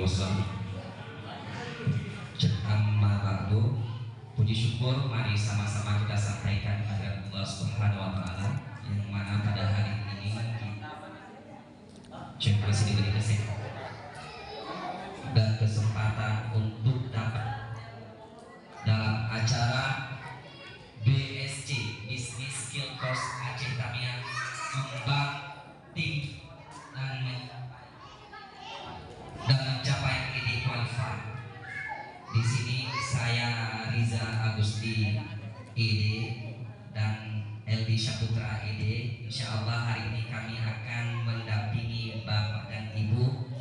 wasallam. Amma ba'du, puji syukur mari sama-sama kita sampaikan kepada Allah Subhanahu wa taala yang mana pada hari ini kita masih diberi kesehatan dan kesempatan untuk dapat dalam acara BSC Business Skill Course Aceh Tamiang kembang tim dan mencapai ID qualified. Di sini saya Riza Agusti ID dan Eldi Syaputra ID. Insya Allah hari ini kami akan mendampingi Bapak dan Ibu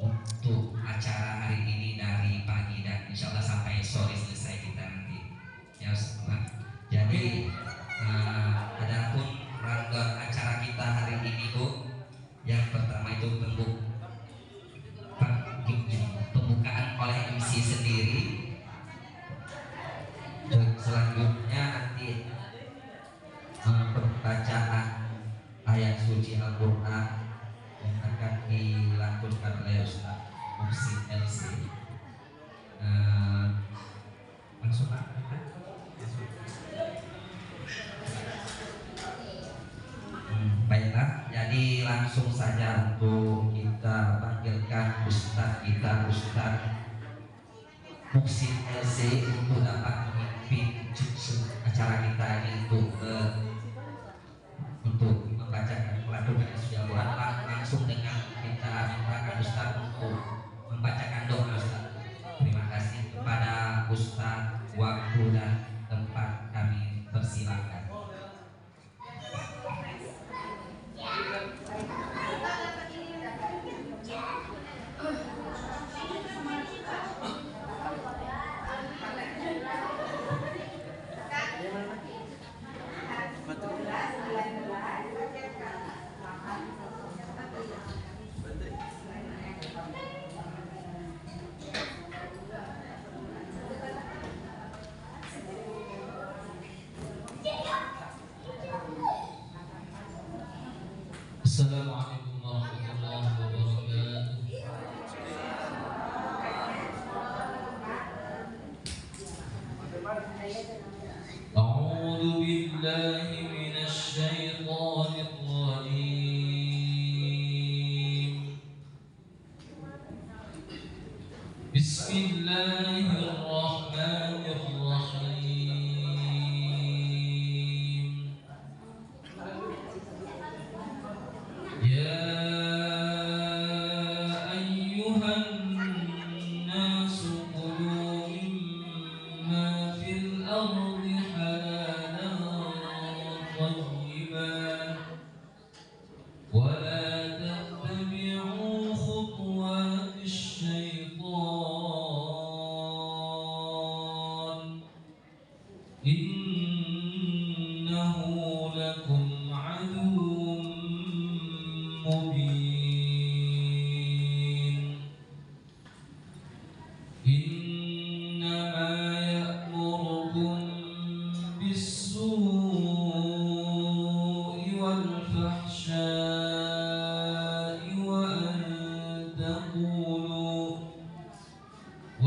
untuk acara hari ini dari pagi dan insya Allah sampai sore selesai kita nanti. Ya Ustaz. Jadi adapun rangkaian acara kita hari ini Bu, yang pertama itu pembukaan oleh MC sendiri. Selanjutnya nanti pembacaan ayat suci Al-Quran yang akan dilanjutkan oleh Ustaz Muhsin LC. Langsung baiklah, jadi langsung saja untuk kita panggilkan Ustaz kita, Ustaz Muhsin LC untuk dapat memimpin acara kita ini untuk membacakan pelajaran sudah buat langsung dengan kita minta Ustaz untuk membacakan doa Ustaz. Terima kasih kepada Ustaz, waktu dan tempat kami persilakan. Assalamualaikum warahmatullahi wabarakatuh. A'udzu billahi minasy syaithanir rajim. Bismillahirrahmanirrahim.